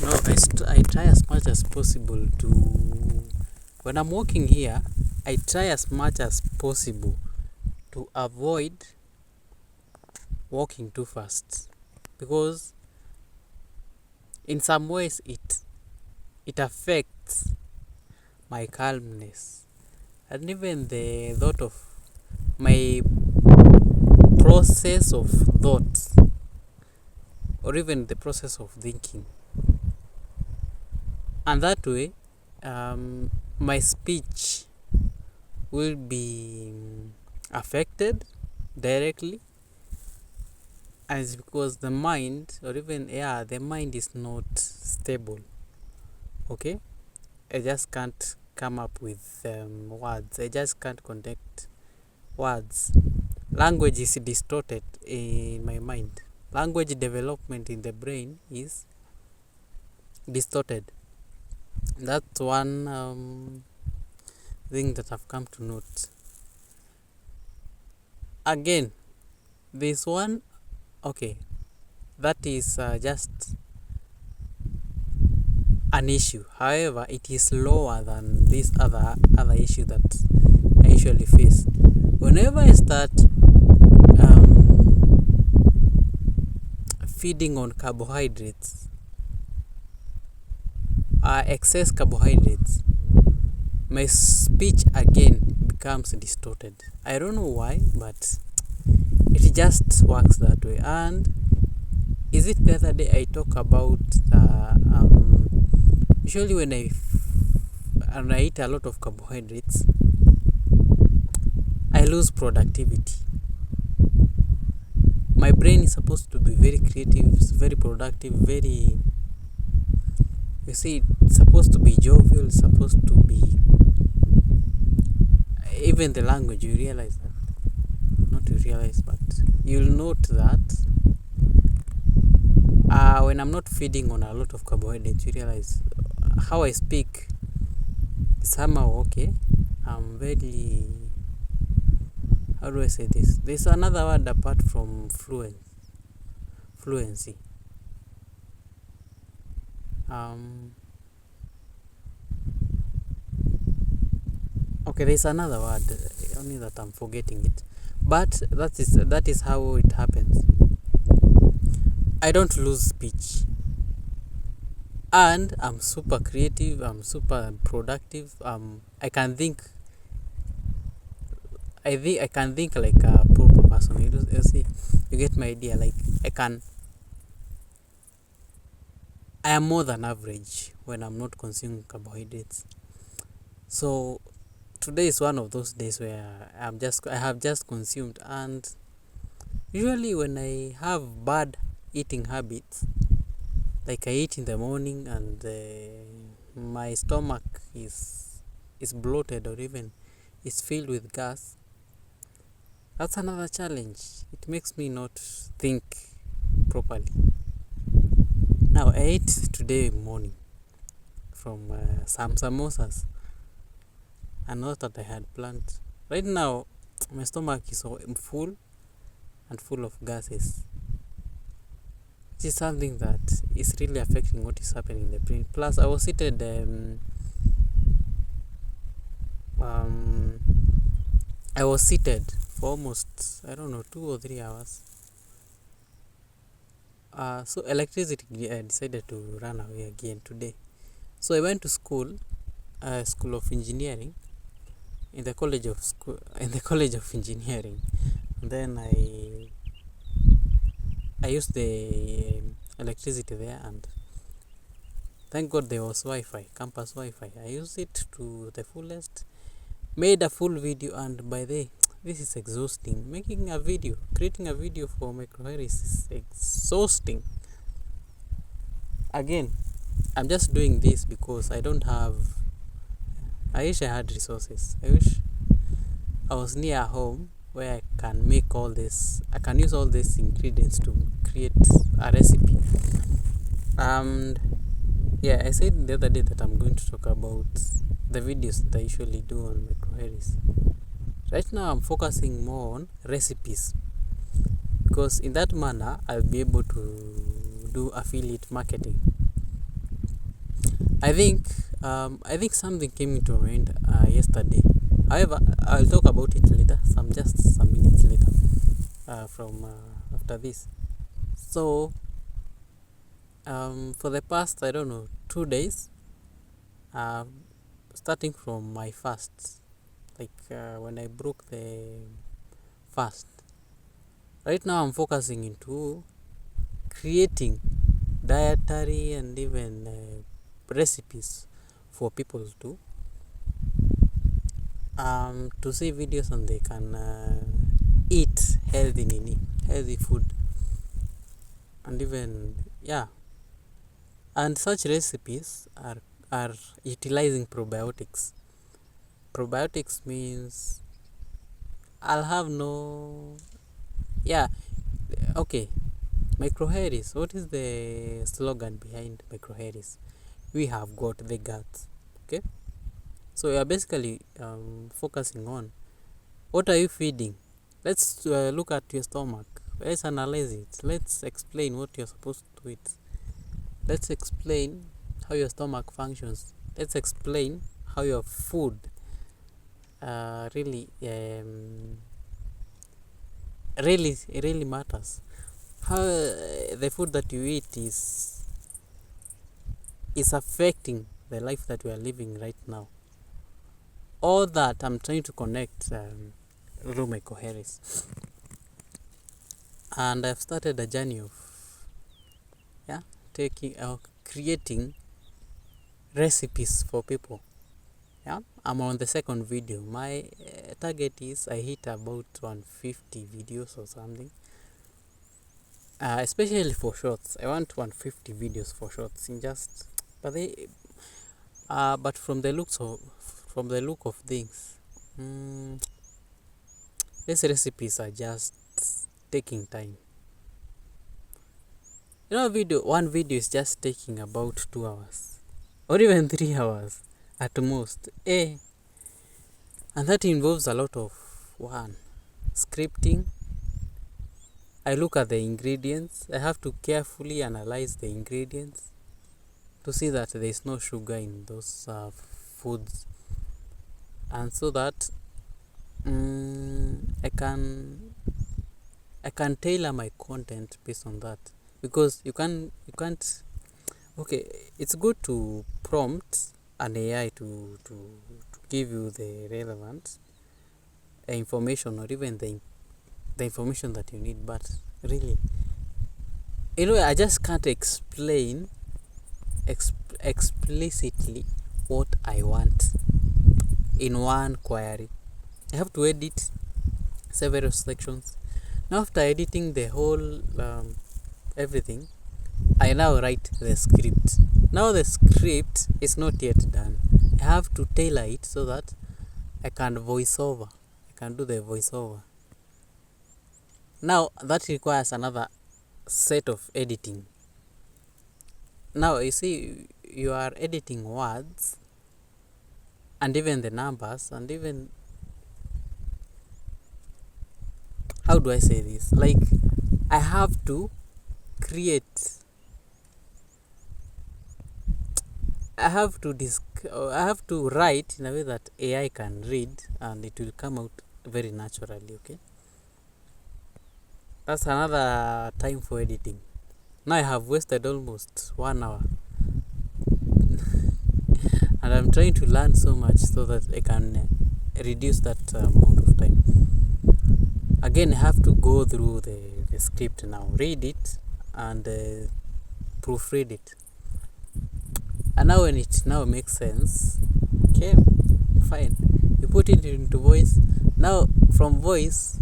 No, I try as much as possible to, when I'm walking here, I try as much as possible to avoid walking too fast, because in some ways it affects my calmness, and even the thought of my process of thoughts, or even the process of thinking. And that way, my speech will be affected directly, and it's because the mind, or even the mind is not stable. Okay, I just can't come up with words. I just can't connect words. Language is distorted in my mind. Language development in the brain is distorted. That's one thing that I've come to note. Again, this one, okay, that is just an issue. However, it is lower than this other issue that I usually face. Whenever I start feeding on carbohydrates, excess carbohydrates, my speech again becomes distorted. I don't know why, but it just works that way. And is it the other day I talk about usually when I eat a lot of carbohydrates, I lose productivity. My brain is supposed to be very creative, very productive, very, you see, it's supposed to be jovial, it's supposed to be, even the language, you realize that, not you realize, but you'll note that when I'm not feeding on a lot of carbohydrates, you realize how I speak somehow, okay, I'm very, how do I say this? There's another word apart from fluency. Okay, there's another word, only that I'm forgetting it. But that is how it happens. I don't lose speech, and I'm super creative. I'm super productive. I can think. I can think like a proper person. You see, you get my idea. Like I am more than average when I'm not consuming carbohydrates. So today is one of those days where I have just consumed, and usually when I have bad eating habits, like I eat in the morning and my stomach is bloated, or even is filled with gas, that's another challenge. It makes me not think properly. Now I ate today morning from some samosas, and not that I had planned. Right now my stomach is full and full of gases, which is something that is really affecting what is happening in the brain. Plus, I was seated for almost, I don't know, 2 or 3 hours. So electricity decided to run away again today. So I went to school of engineering, in the college of engineering. And then I used the electricity there, and thank God there was Wi-Fi, campus Wi-Fi. I used it to the fullest, made a full video, and by the way, this is exhausting. Creating a video for Microheris is exhausting. Again, I'm just doing this because I wish I had resources. I wish I was near home where I can use all these ingredients to create a recipe. And yeah, I said the other day that I'm going to talk about the videos that I usually do on Microheris. Right now I'm focusing more on recipes, because in that manner I'll be able to do affiliate marketing. I think something came into my mind yesterday. However, I'll talk about it later, some minutes later, from after this. So, for the past, I don't know, 2 days, uh, starting from my fast, like when I broke the fast. Right now, I'm focusing into creating dietary and even recipes for people to see videos and they can eat healthy food, and even and such recipes are utilizing probiotics. Probiotics means I'll have no yeah okay. Microharris, what is the slogan behind Microharris? We have got the guts. Okay, so we are basically focusing on what are you feeding. Let's look at your stomach. Let's analyze it. Let's explain what you're supposed to eat. Let's explain how your stomach functions. Let's explain how your food really matters. How the food that you eat is affecting the life that we are living right now. All that I'm trying to connect through Microharris, and I've started a journey of creating recipes for people. I'm on the second video. My target is I hit about 150 videos or something, especially for shorts. I want 150 videos for shorts in just but from the look of things, these recipes are just taking time. One video is just taking about 2 hours or even 3 hours at most. And that involves a lot of scripting. I look at the ingredients. I have to carefully analyze the ingredients to see that there is no sugar in those foods, and so that I can tailor my content based on that, because you can't it's good to prompt an AI to give you the relevant information, or even the information that you need, but really, I just can't explain explicitly what I want in one query. I have to edit several sections. Now, after editing the whole everything, I now write the script. Now the script is not yet done. I have to tailor it so that I can do the voiceover. Now that requires another set of editing. Now you see, you are editing words and even the numbers, and even, how do I say this? Like, I have to write in a way that AI can read and it will come out very naturally. Okay, that's another time for editing. Now I have wasted almost 1 hour and I'm trying to learn so much so that I can reduce that amount of time. Again, I have to go through the script now, read it and proofread it. And now when it now makes sense, okay, fine, you put it into voice. Now from voice,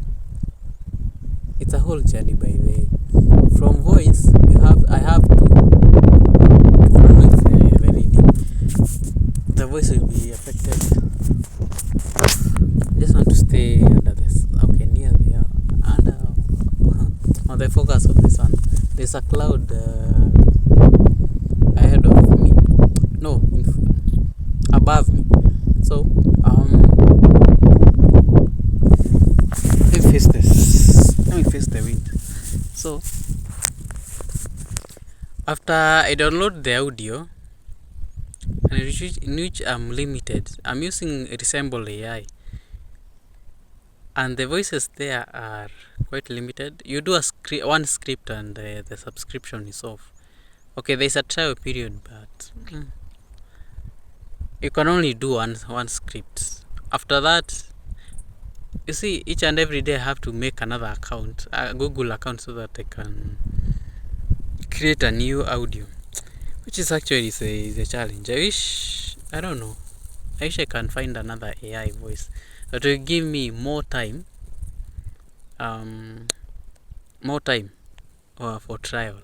it's a whole journey, by the way. From voice, I have to, I don't know if very deep, the voice will be affected. I just want to stay under this, okay, near there, under on the focus of the sun. There's a cloud ahead of me, no, above me. So let me face the wind. So after I download the audio, and in which I'm limited. I'm using Resemble AI, and the voices there are quite limited. You do one script, and the subscription is off. Okay, there's a trial period, but you can only do one script. After that, you see, each and every day I have to make another account, a Google account, so that I can create a new audio, which is actually is a challenge. I don't know, I wish I can find another AI voice that will give me um, more time for trial.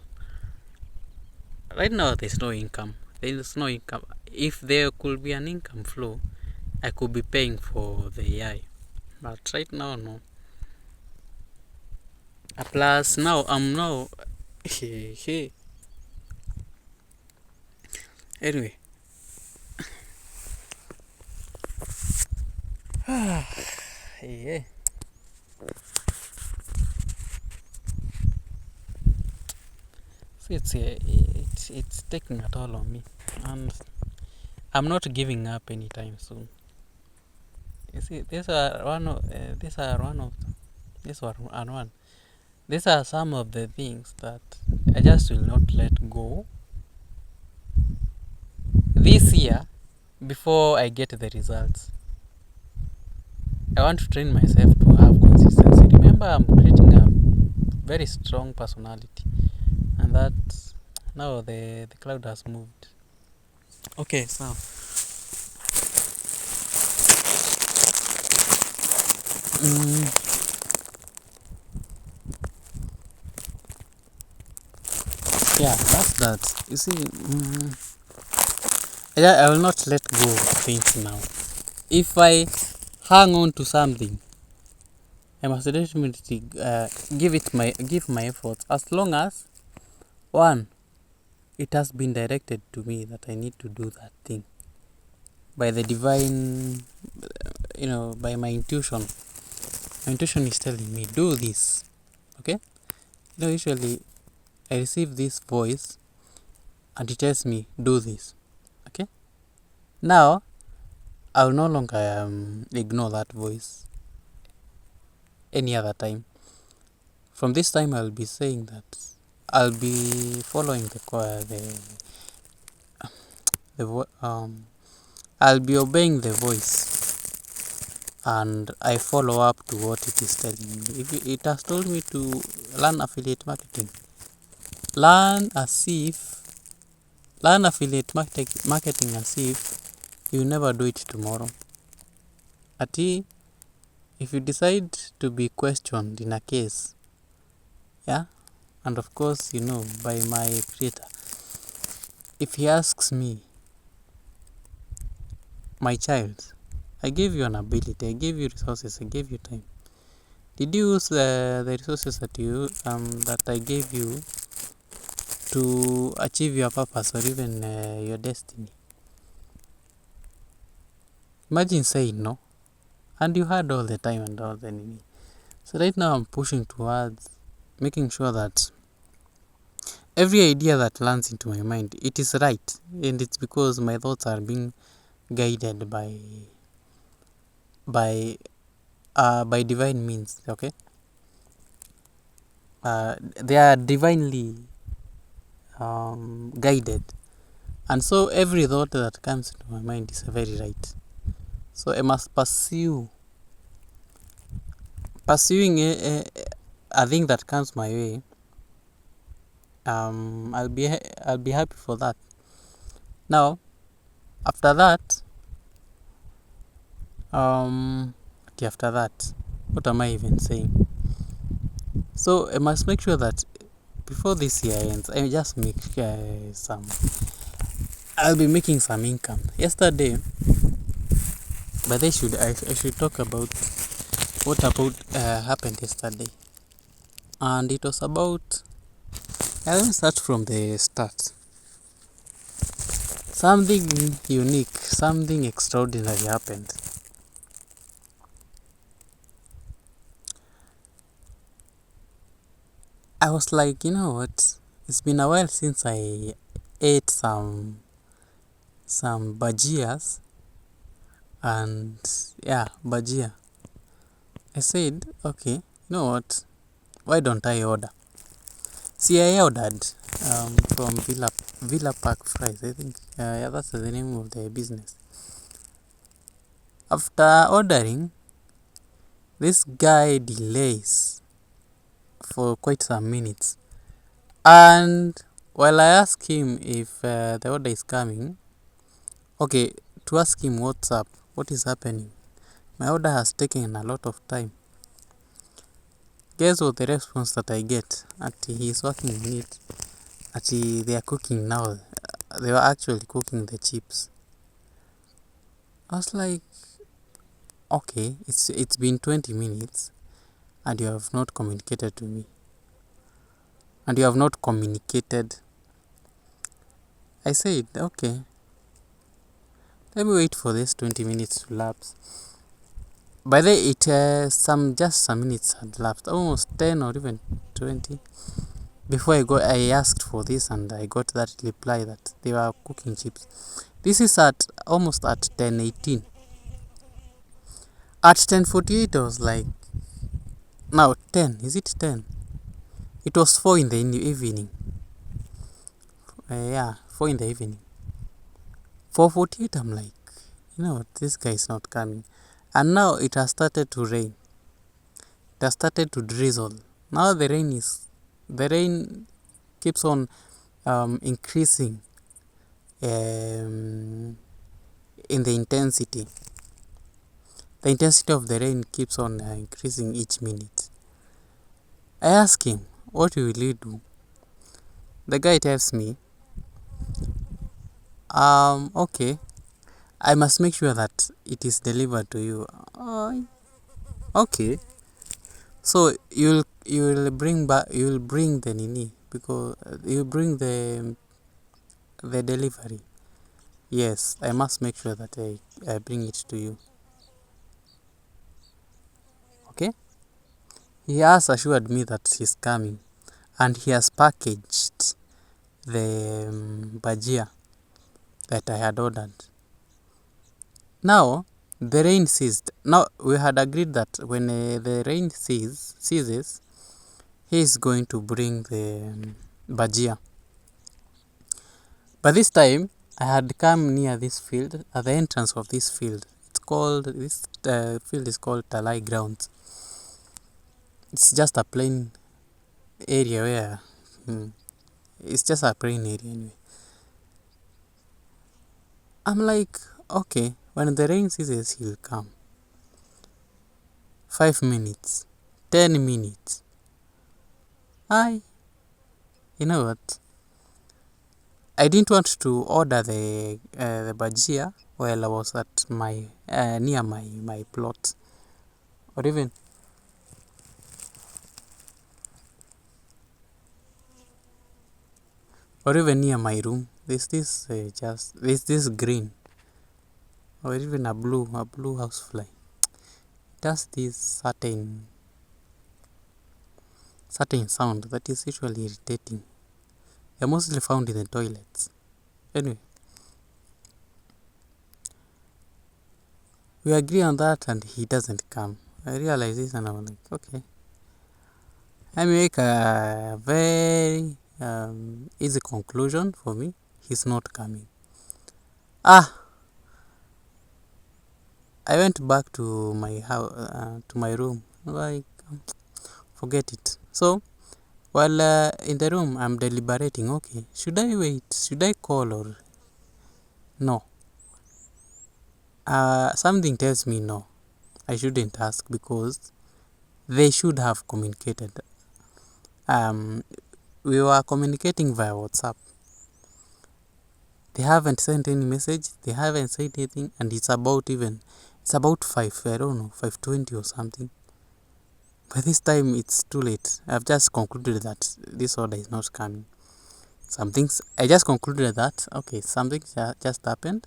Right now, there's no income. There's no income. If there could be an income flow, I could be paying for the AI. But right now, no. Plus, now I'm now. Anyway, yeah. See, it's taking a toll on me, and I'm not giving up anytime soon. You see, these are one of these are one of these are one. These are some of the things that I just will not let go this year before I get the results. I want to train myself to have consistency. Remember, I'm creating a very strong personality, and that now the cloud has moved. Okay, so yeah, that's that. You see, I will not let go of things now. If I hang on to something, I must definitely give my efforts, as long as one, it has been directed to me that I need to do that thing by the divine, by my intuition. My intuition is telling me, do this. Okay? Usually I receive this voice and it tells me, do this. Okay? Now, I will no longer ignore that voice any other time. From this time, I'll be saying that I'll be following I'll be obeying the voice, and I follow up to what it is telling me. If it has told me to learn affiliate marketing, learn affiliate marketing as if you never do it tomorrow. If you decide to be questioned in a case, yeah, and of course, by my creator, if he asks me, my child, I gave you an ability, I gave you resources, I gave you time. Did you use the resources that I gave you to achieve your purpose or even your destiny? Imagine saying no, and you had all the time and all the need. So right now I'm pushing towards making sure that every idea that lands into my mind, it is right, and it's because my thoughts are being guided by divine means. Okay, they are divinely guided, and so every thought that comes into my mind is very right. So I must pursuing a thing that comes my way. I'll be happy for that. Now, after that, okay, after that, what am I even saying? So I must make sure that before this year ends, I just make I'll be making some income. Yesterday, but I should talk about what happened yesterday, and it was about. Let me start from the start. Something unique, something extraordinary happened. I was like, you know what? It's been a while since I ate some some bajias, and yeah, bajia. I said, okay, you know what? Why don't I order? See, I ordered from Villa Park Fries. I think yeah, that's the name of the business. After ordering, this guy delays for quite some minutes, and while I ask him if the order is coming, okay, to ask him what's up, what is happening. My order has taken a lot of time. Guess what the response that I get? He's working on it. They are cooking now. They were actually cooking the chips. I was like, okay, it's been 20 minutes and you have not communicated to me. And you have not communicated. I said, okay, let me wait for this 20 minutes to lapse. By the way, some minutes had lapsed, almost 10 or even 20. Before I asked for this and I got that reply that they were cooking chips. This is at almost at 10:18. At 10:48 I was like, now 10, is it 10? It was 4 in the evening. Yeah, 4 in the evening. 4:48 I'm like, you know what, this guy is not coming. And now it has started to rain. It has started to drizzle. Now the rain keeps on increasing in the intensity. The intensity of the rain keeps on increasing each minute. I ask him, what will you do? The guy tells me, okay, I must make sure that it is delivered to you. Okay. So you'll bring the nini, because you bring the delivery. Yes, I must make sure that I bring it to you. Okay? He has assured me that he's coming and he has packaged the bajia that I had ordered. Now the rain ceased. Now we had agreed that when the rain ceases, he is going to bring the bajia. But this time I had come near this field, at the entrance of this field. This field is called Talai Grounds. It's just a plain area where it's just a plain area anyway. I'm like, okay, when the rain ceases, he'll come. 5 minutes, 10 minutes. You know what? I didn't want to order the bajia while I was at my near my plot, or even near my room. There's this green, or even a blue housefly. It does this certain sound that is usually irritating. They're mostly found in the toilets. Anyway, we agree on that and he doesn't come. I realize this and I'm like, okay. I make a very easy conclusion for me. He's not coming. I went back to my house, to my room. Like, forget it. So, while in the room, I'm deliberating. Okay, should I wait? Should I call or no? Something tells me no. I shouldn't ask because they should have communicated. We were communicating via WhatsApp. They haven't sent any message. They haven't said anything, and it's about 5. I don't know, 5:20 or something. By this time, it's too late. I've just concluded that this order is not coming. I just concluded that okay, something just happened,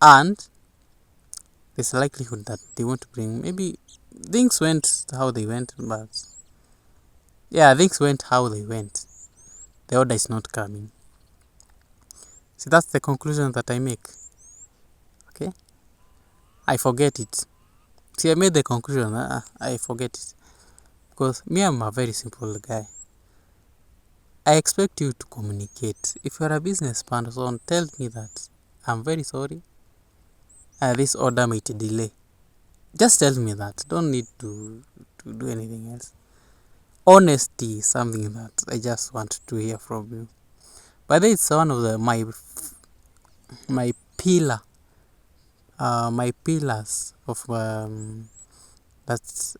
and there's a likelihood that they won't bring. Maybe things went how they went, but yeah, things went how they went. The order is not coming. See, that's the conclusion that I make. Okay, I forget it. See, I made the conclusion. I forget it because me, I'm a very simple guy. I expect you to communicate. If you're a business person, tell me that I'm very sorry. This order might delay. Just tell me that. Don't need to do anything else. Honesty is something that I just want to hear from you. But it's one of my pillar, my pillars of that's,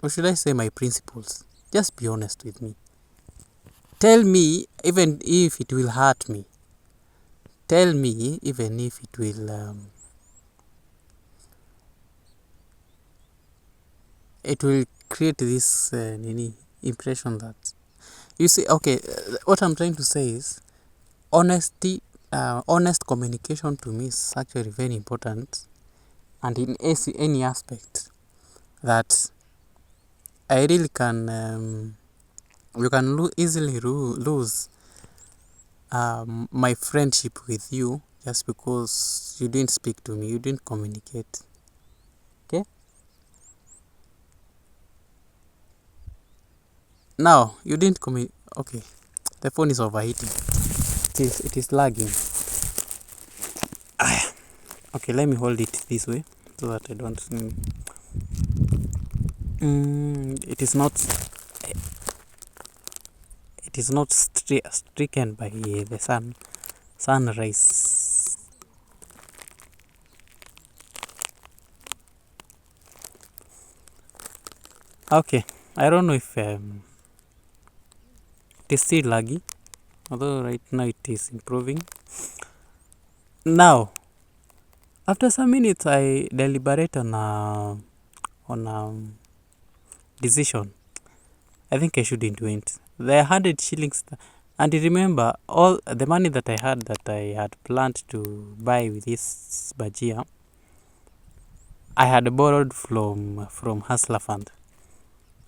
or should I say, my principles. Just be honest with me. Tell me even if it will hurt me. Tell me even if it will create this impression that you see. Okay, what I'm trying to say is honesty. Honest communication to me is actually very important, and in any aspect that I really can you can easily lose my friendship with you just because you didn't speak to me, you didn't communicate. Okay, now you didn't communicate. Okay, the phone is overheating. It is lagging. Okay, let me hold it this way so that I don't it is not stricken by the sun rays. Okay, I don't know if it is still laggy, although right now it is improving. Now, after some minutes, I deliberate on a decision. I think I shouldn't wait. The 100 shillings, and remember all the money that I had planned to buy with this bajia, I had borrowed from Hustler Fund.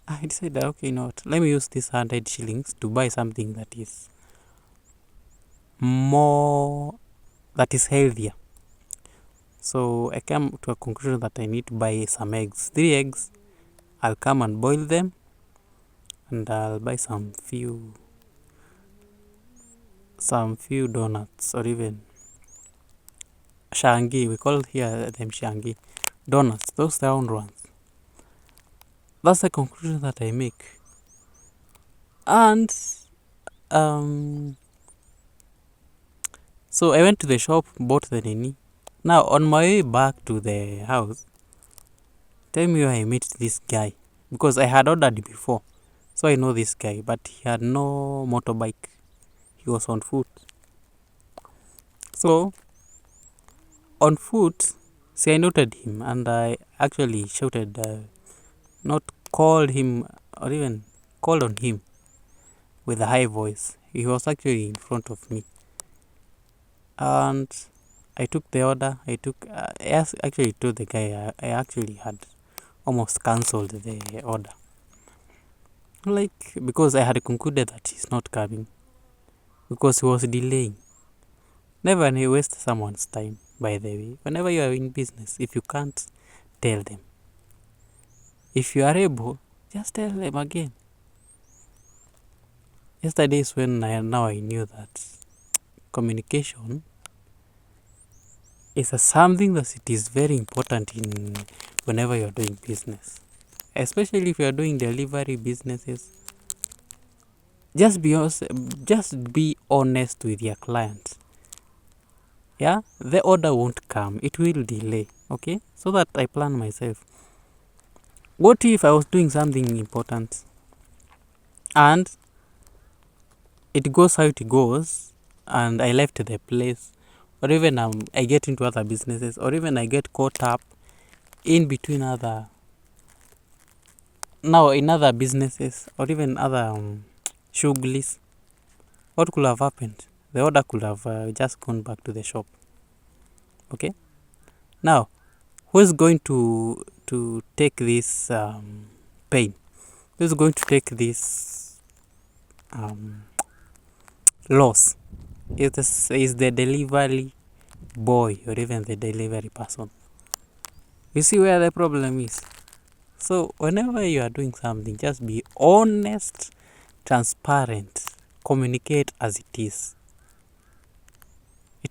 I decided, okay, you know what, let me use this 100 shillings to buy something that is healthier. So I came to a conclusion that I need to buy some eggs, 3 eggs. I'll come and boil them, and I'll buy some few donuts, or even shangi. We call here them shangi donuts, those round ones. That's the conclusion that I make. And so I went to the shop, bought the nini. Now on my way back to the house, tell me where I met this guy, because I had ordered before, so I know this guy, but he had no motorbike. He was on foot. So on foot, see, I noted him, and I actually shouted, not called him, or even called on him with a high voice. He was actually in front of me, and I took the order. I actually told the guy I actually had almost cancelled the order, like, because I had concluded that he's not coming because he was delaying. Never waste someone's time, by the way. Whenever you are in business, if you can't, tell them. If you are able, just tell them again. Yesterday is when I knew that communication is something that it is very important in whenever you are doing business, especially if you are doing delivery businesses. Just be honest with your clients. Yeah, the order won't come, it will delay. Okay, so that I plan myself. What if I was doing something important and it goes how it goes, and I left the place, or even I get into other businesses, or even I get caught up in between in other businesses, or even other shughlis? What could have happened? The order could have just gone back to the shop. Okay, now who is going to take this pain? Who is going to take this loss? is the delivery boy or even the delivery person. You see where the problem is? So whenever you are doing something, just be honest, transparent, communicate as it is.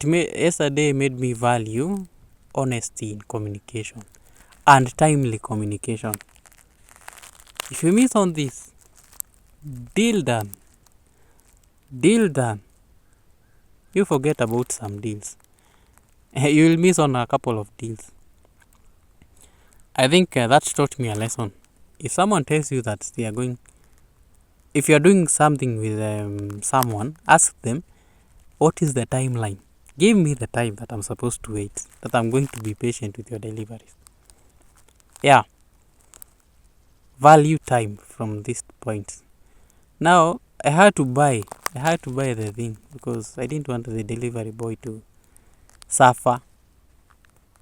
Yesterday made me value honesty in communication and timely communication. If you miss on this, deal done. Deal done. You forget about some deals. You will miss on a couple of deals. I think that taught me a lesson. If someone tells you that they are going, if you are doing something with someone, ask them, what is the timeline? Give me the time that I'm supposed to wait, that I'm going to be patient with your deliveries. Yeah, value time from this point. Now, I had to buy the thing because I didn't want the delivery boy to suffer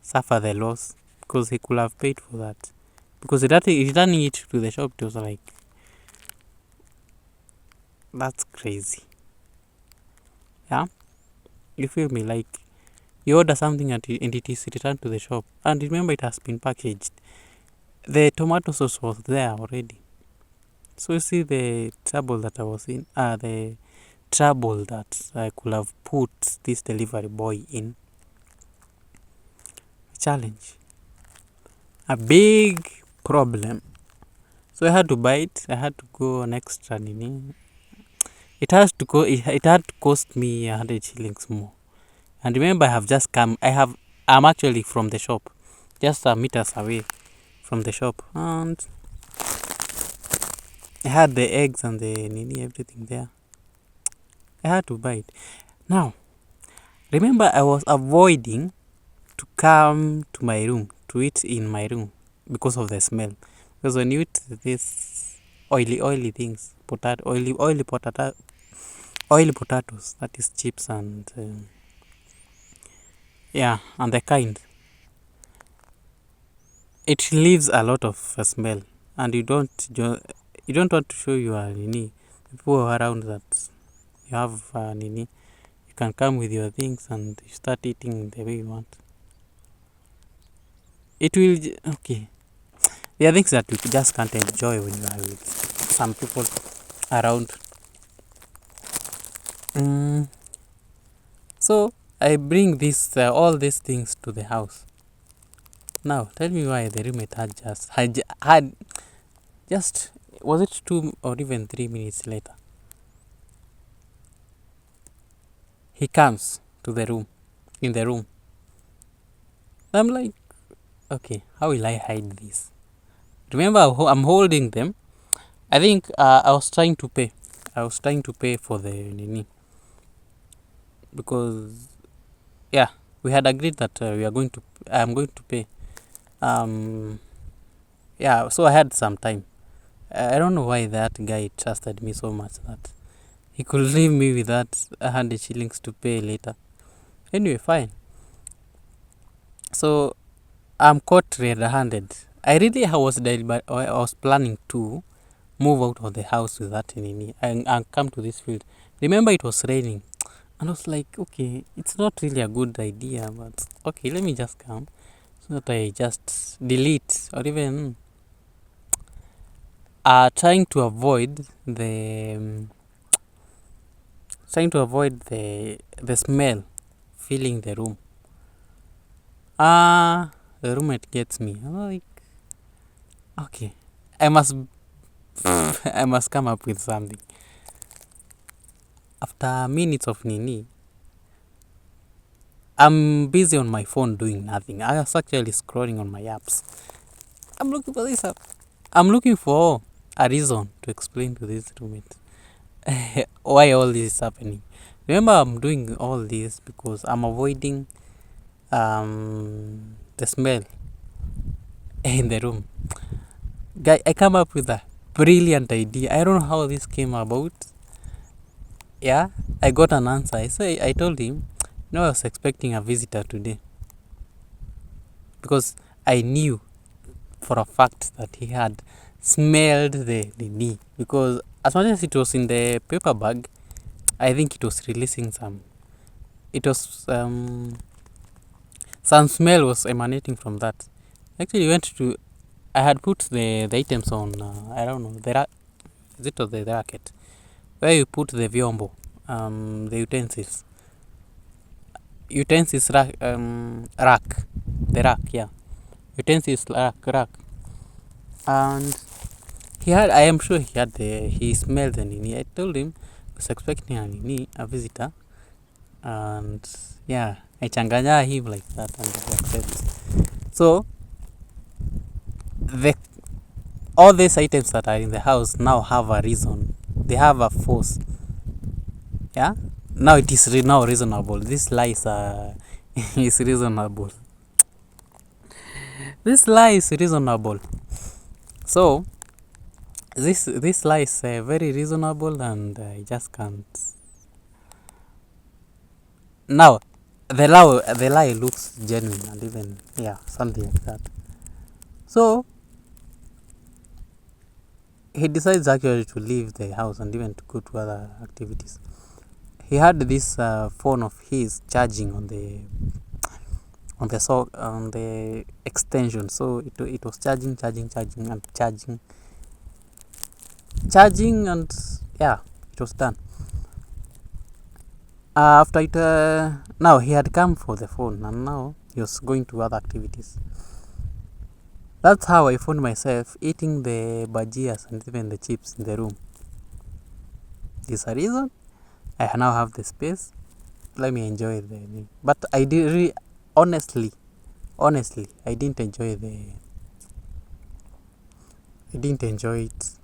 the loss because he could have paid for that. Because returning it to the shop, it was like, that's crazy. Yeah, you feel me? Like you order something and it is returned to the shop, and remember it has been packaged. The tomato sauce was there already. So you see the trouble that I was in. The trouble that I could have put this delivery boy in. Challenge. A big problem. So I had to buy it. I had to go an extra nini. It had to cost me 100 shillings more. And remember, I have just come. I'm actually from the shop, just meters away from the shop, and I had the eggs and the nini, everything there. I had to buy it. Now, remember, I was avoiding to come to my room to eat in my room because of the smell. Because when you eat these oily things, oily potatoes, that is chips and yeah, and the kind, it leaves a lot of smell, and you don't want to show your nini people around that you have nini. You can come with your things and you start eating the way you want. It will okay. There are things that you just can't enjoy when you are with some people around. So I bring all these things to the house. Now tell me why the roommate had just, was it 2 or even 3 minutes later, he comes to the room, in the room. I'm like, okay, how will I hide this? Remember, I'm holding them. I think I was trying to pay. For the nini because yeah, we had agreed that I'm going to pay. Yeah, so I had some time. I don't know why that guy trusted me so much that he could leave me with that 100 shillings to pay later. Anyway, fine. So I'm caught red-handed. I was planning to move out of the house with that nini and come to this field. Remember, it was raining, and I was like, okay, it's not really a good idea, but okay, let me just come so that I just delete or even trying to avoid the smell filling the room. The roommate gets me. I'm like, okay, I must I must come up with something. After minutes of nini, I'm busy on my phone doing nothing. I was actually scrolling on my apps. I'm looking for this app. I'm looking for a reason to explain to this roommate why all this is happening. Remember, I'm doing all this because I'm avoiding the smell in the room. Guy, I come up with a brilliant idea. I don't know how this came about. Yeah, I got an answer. I told him, no, I was expecting a visitor today because I knew for a fact that he had smelled the because as much as it was in the paper bag, I think it was releasing some it was some smell was emanating from that. Actually went to I had put the items on I don't know is it the racket where you put the vyombo, the utensils rack, the rack, yeah, utensils rack, and I am sure he smelled the nini. I told him I was expecting a visitor, and yeah, I changanya him like that, and he accepts. So the all these items that are in the house now have a reason. They have a force. Yeah. Now it is now reasonable. This lie is reasonable. This lie is reasonable. So this lie is very reasonable, and I just can't. Now the lie looks genuine, and even yeah, something like that. So he decides actually to leave the house and even to go to other activities. He had this phone of his charging on the extension, so it was charging, and yeah, it was done. After it, now he had come for the phone, and now he was going to other activities. That's how I found myself eating the bajias and even the chips in the room. There's a reason. I now have the space. Let me enjoy the. But I did really, honestly, I didn't enjoy the. I didn't enjoy it.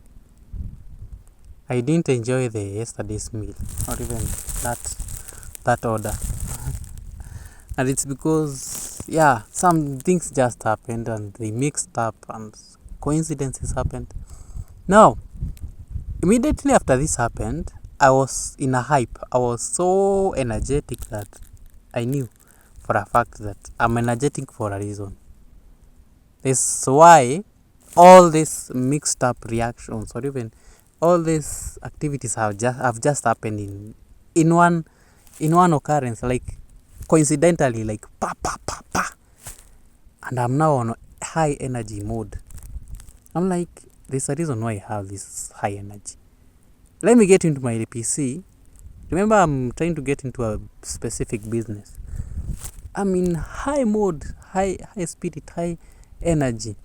I didn't enjoy the yesterday's meal or even that order. And it's because yeah, some things just happened and they mixed up and coincidences happened. Now, immediately after this happened, I was in a hype. I was so energetic that I knew for a fact that I'm energetic for a reason. That's why all these mixed up reactions or even all these activities have just happened in one occurrence, like coincidentally, like pa pa pa pa, and I'm now on high energy mode. I'm like, there's a reason why I have this high energy. Let me get into my PC. Remember, I'm trying to get into a specific business. I'm in high mode, high spirit, high energy,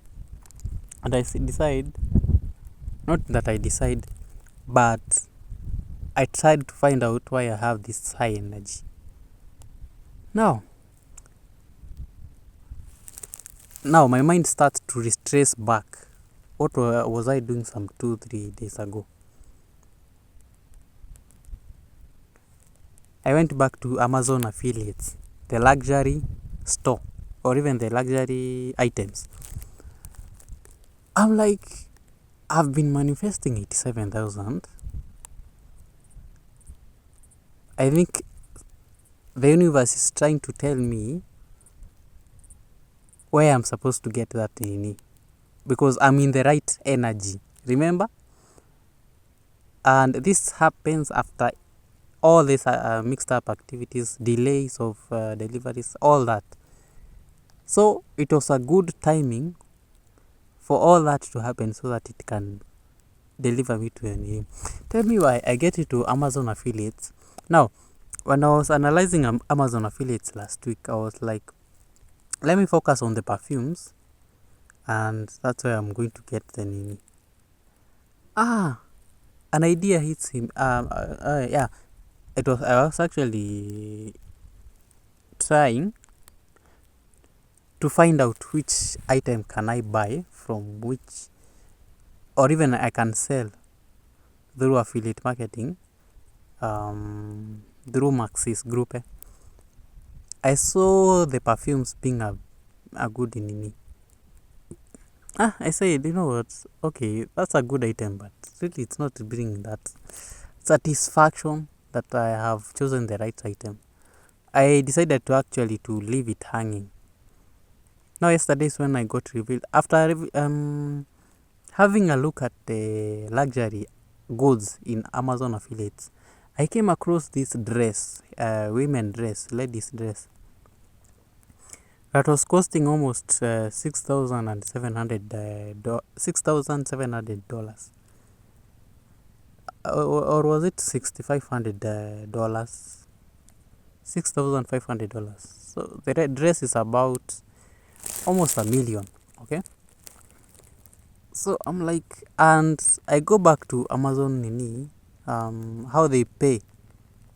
and I decide, not that I decide, but I tried to find out why I have this high energy. Now my mind starts to retrace back. What was I doing some 2-3 days ago? I went back to Amazon affiliates, the luxury store, or even the luxury items. I'm like, I've been manifesting 87,000. I think the universe is trying to tell me where I'm supposed to get that in, because I'm in the right energy. Remember? And this happens after all these mixed up activities, delays of deliveries, all that. So it was a good timing for all that to happen so that it can deliver me to an aim. Tell me why I get into Amazon affiliates. Now, when I was analyzing Amazon affiliates last week, I was like, let me focus on the perfumes, and that's where I'm going to get the nini. An idea hits him. Yeah, I was actually trying to find out which item can I buy from which, or even I can sell through affiliate marketing, through Maxis Group. I saw the perfumes being a good in. I said, you know what? Okay, that's a good item, but really it's not bringing that satisfaction that I have chosen the right item. I decided to actually to leave it hanging. Now yesterday is when I got revealed after having a look at the luxury goods in Amazon affiliates. I came across this dress, women dress, ladies dress, that was costing almost $6,700, or was it $6,500? $6,500. So the dress is about almost $1 million. Okay, so I'm like, and I go back to Amazon Nini, how they pay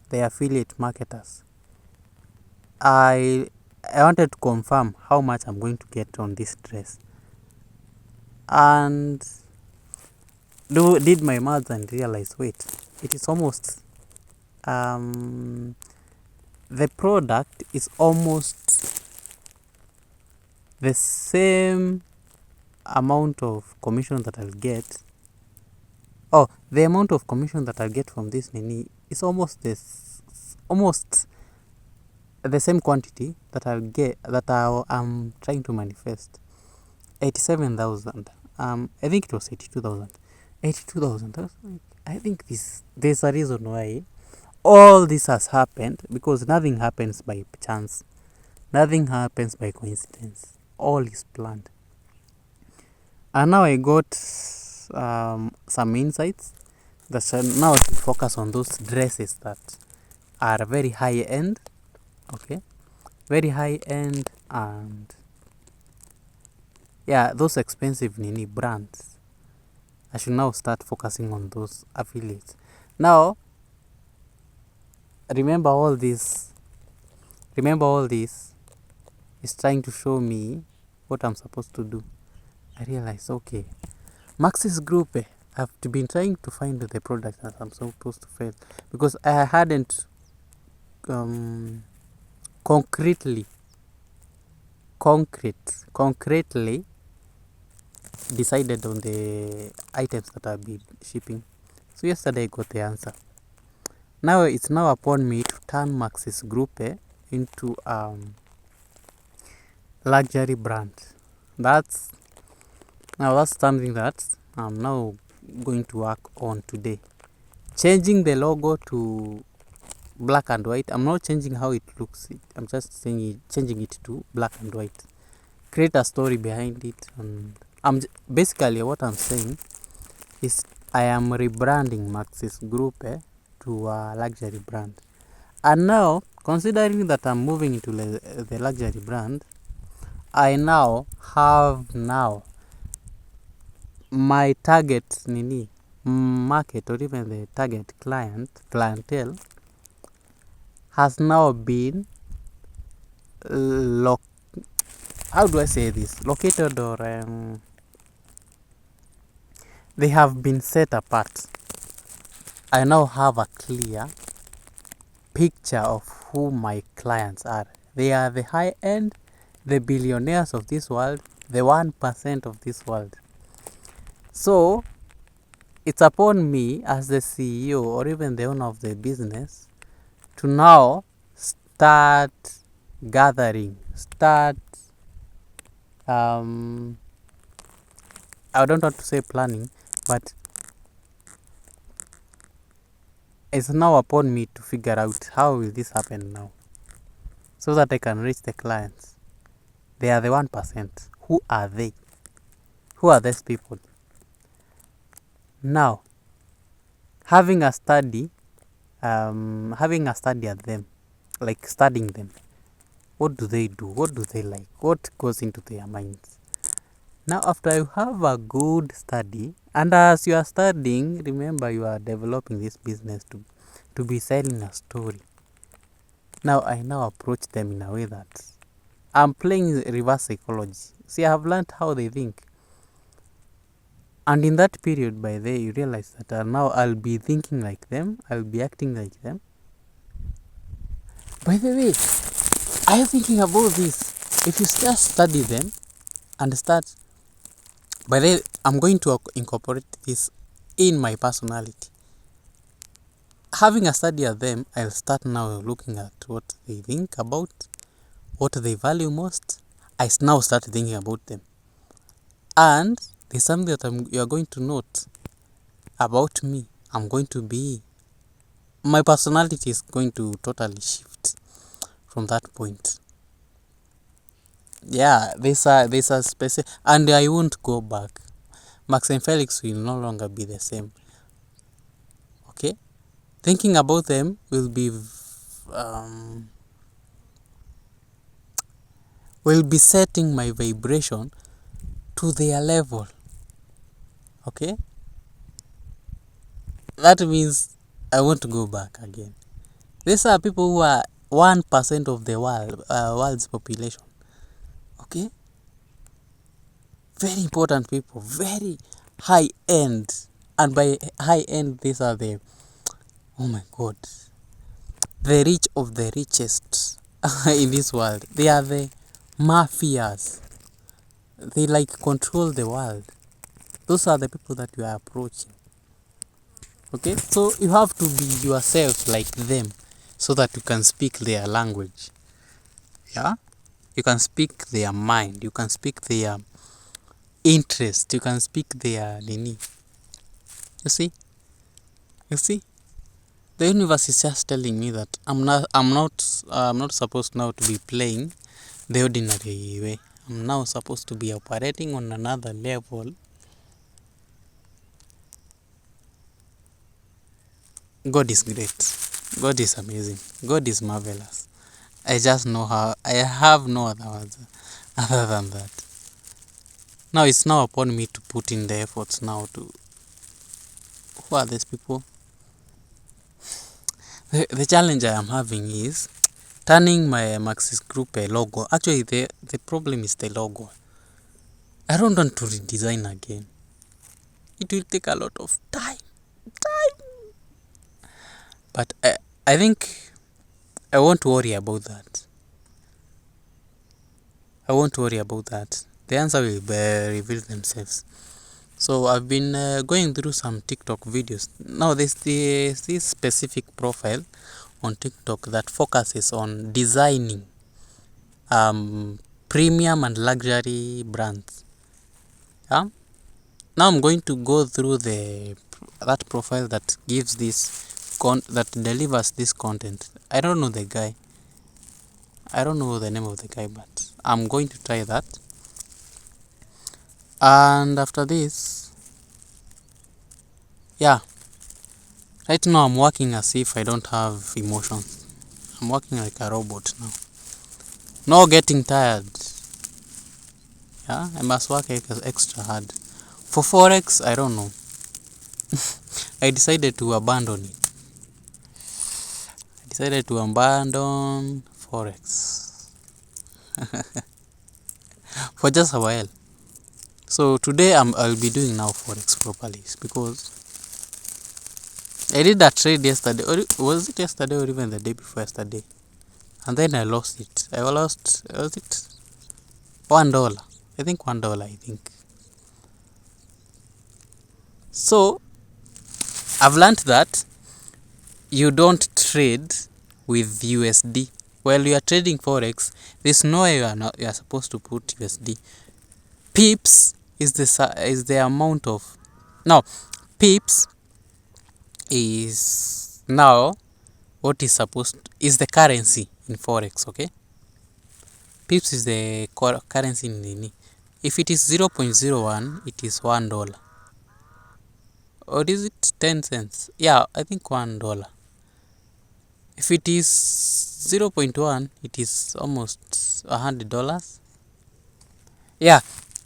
the affiliate marketers. I wanted to confirm how much I'm going to get on this dress, and did my math and realized, wait, it is almost the product is almost the same amount of commission that I'll get. Oh, the amount of commission that I'll get from this Nini is almost almost the same quantity that I'll get, that I'm trying to manifest. 87,000. I think it was 82,000. 82,000. I think there's a reason why all this has happened, because nothing happens by chance. Nothing happens by coincidence. All is planned. And now I got some insights that shall now focus on those dresses that are very high end. Okay, very high end, and yeah, those expensive Nini brands. I should now start focusing on those affiliates. Now, remember all this. Remember all this is trying to show me what I'm supposed to do. I realized, okay, Maxis Group, I've been trying to find the product that I'm supposed to fail, because I hadn't concretely decided on the items that I'll be shipping. So yesterday I got the answer. Now it's now upon me to turn Maxis Group into luxury brand. That's something that I'm now going to work on today. Changing the logo to black and white. I'm not changing how it looks. I'm just changing it to black and white. Create a story behind it, and basically what I'm saying is I am rebranding Maxis Group to a luxury brand. And now, considering that I'm moving into the luxury brand, I now have my target market, or even the target clientele has now been how do I say this? Located, or they have been set apart. I now have a clear picture of who my clients are. They are the high end, the billionaires of this world, the 1% of this world. So it's upon me as the CEO, or even the owner of the business, to now start gathering, I don't want to say planning, but it's now upon me to figure out how will this happen now, so that I can reach the clients. They are the 1%. Who are they? Who are these people? Now, having a study at them, like studying them. What do they do? What do they like? What goes into their minds? Now, after you have a good study, and as you are studying, remember you are developing this business to be selling a story. Now, I now approach them in a way that I'm playing reverse psychology. See, I have learned how they think. And in that period, by the way, you realize that now I'll be thinking like them, I'll be acting like them. By the way, are you thinking about this? If you just study them and start, by the way, I'm going to incorporate this in my personality. Having a study of them, I'll start now looking at what they think about, what they value most. I now start thinking about them. And there's something that you're going to note about me. I'm going to be my personality is going to totally shift from that point. Yeah, these are specific, and I won't go back. Max and Felix will no longer be the same. Okay, thinking about them um, will be setting my vibration to their level. Okay, that means I want to go back again. These are people who are 1% of the world's population. Okay, very important people, very high end, and by high end, these are the, oh my god, the rich of the richest in this world. They are the mafias. They like control the world. Those are the people that you are approaching. Okay, so you have to be yourself like them so that you can speak their language. Yeah, you can speak their mind, you can speak their interest, you can speak their nini. You see, you see, the universe is just telling me that I'm not supposed now to be playing the ordinary way. I'm now supposed to be operating on another level. God is great. God is amazing. God is marvelous. I just know how. I have no other words other than that. Now it's now upon me to put in the efforts now to. Who are these people? The challenge I am having is turning my Maxis Group a logo. Actually, the problem is the logo. I don't want to redesign again. It will take a lot of time. But I think I won't worry about that. I won't worry about that. The answer will reveal themselves. So I've been going through some TikTok videos. Now there's this specific profile on TikTok that focuses on designing premium and luxury brands. Yeah. Now I'm going to go through that profile that gives that delivers this content. I don't know the guy. I don't know the name of the guy, but I'm going to try that. And after this, yeah, right now I'm working as if I don't have emotions. I'm working like a robot now. No getting tired. Yeah, I must work extra hard. For Forex, I don't know. I decided to abandon it. I decided to abandon Forex for just a while. So today I'll be doing now Forex properly because I did that trade yesterday. Or was it yesterday or even the day before yesterday? And then I lost it. Was it $1? I think $1, I think. So I've learned that you don't trade with USD. While you are trading Forex, there's no way you are supposed to put USD. Pips is the amount of now pips is now what is is the currency in Forex. Okay, pips is the currency in Nini. If it is 0.01, it is $1. Or is it 10 cents? Yeah, I think $1. If it is 0.1, it is almost $100. Yeah,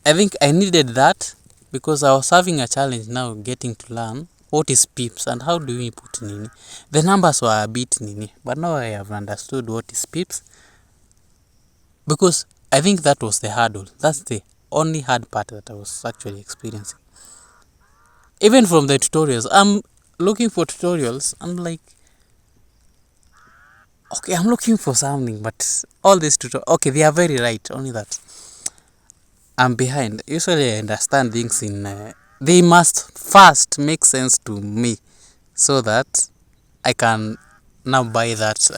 I think I needed that because I was having a challenge now getting to learn what is pips and how do we put nini. The numbers were a bit nini, but now I have understood what is pips because I think that was the hurdle. That's the only hard part that I was actually experiencing. Even from the tutorials, I'm looking for tutorials. I'm like, okay, I'm looking for something, but all these tutorials, okay, they are very right, only that I'm behind. Usually I understand things they must first make sense to me so that I can now buy that.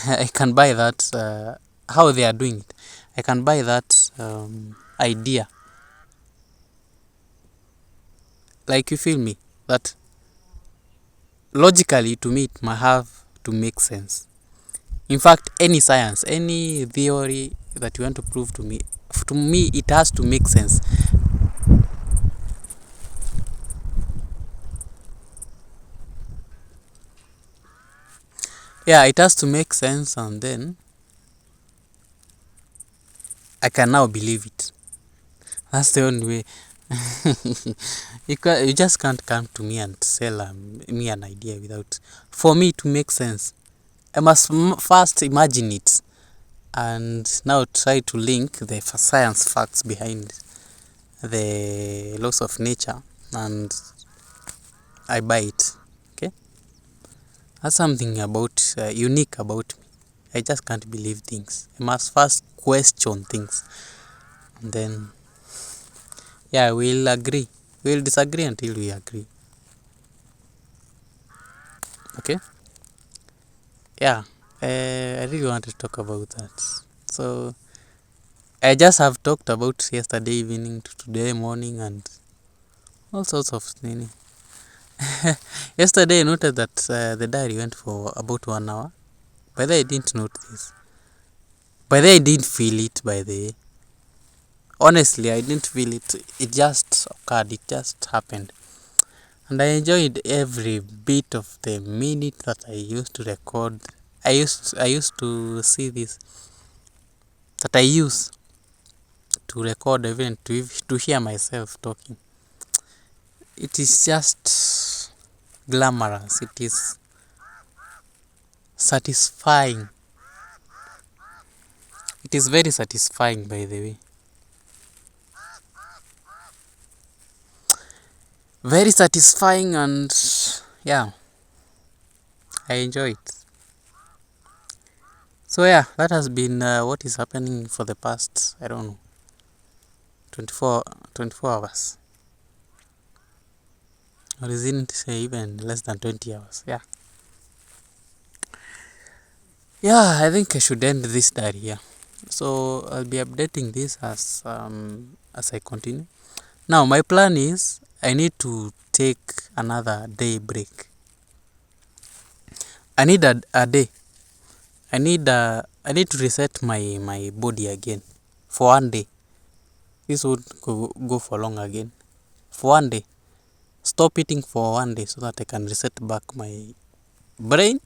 I can buy that, how they are doing it. I can buy that idea. Like, you feel me? That logically to me it might have to make sense. In fact, any science, any theory that you want to prove to me it has to make sense. Yeah, it has to make sense, and then I can now believe it. That's the only way. You just can't come to me and sell me an idea without, for me to make sense. I must first imagine it and now try to link the science facts behind the laws of nature, and I buy it. Okay, that's something about unique about me. I just can't believe things. I must first question things, and then yeah, we'll agree. We'll disagree until we agree. Okay. Yeah. I really want to talk about that. So I just have talked about yesterday evening to today morning and all sorts of things. Yesterday I noted that the diary went for about 1 hour. By the way, I didn't note this. By the way, I didn't feel it. By the way, honestly, I didn't feel it. It just occurred. It just happened, and I enjoyed every bit of the minute that I used to record. I used to see this that I use to record, even to hear myself talking. It is just glamorous. It is satisfying. It is very satisfying, by the way. Very satisfying, and yeah, I enjoy it. So yeah, that has been what is happening for the past, I don't know, 24 hours. Or isn't it even less than 20 hours? Yeah. Yeah, I think I should end this diary here. So I'll be updating this as I continue. Now my plan is I need to take another day break. I need a day. I need to reset my body again for 1 day. This would go for long again. For 1 day. Stop eating for 1 day so that I can reset back my brain.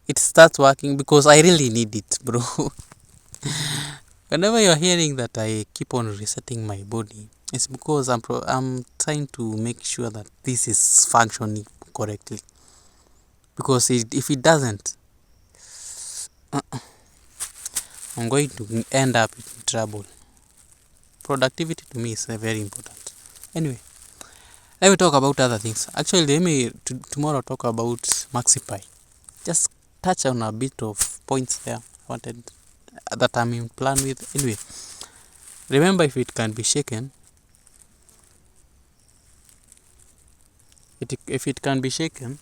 It starts working because I really need it, bro. Whenever you're hearing that I keep on resetting my body, it's because I'm trying to make sure that this is functioning correctly. Because if it doesn't, I'm going to end up in trouble. Productivity to me is very important. Anyway, let me talk about other things. Actually, let me tomorrow talk about MaxiPi. Just touch on a bit of points there wanted that I'm in plan with. Anyway, remember, if it can be shaken, if it can be shaken,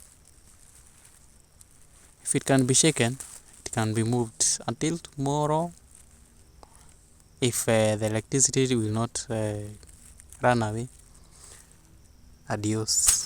it can be moved until tomorrow. If the electricity will not run away. Adios.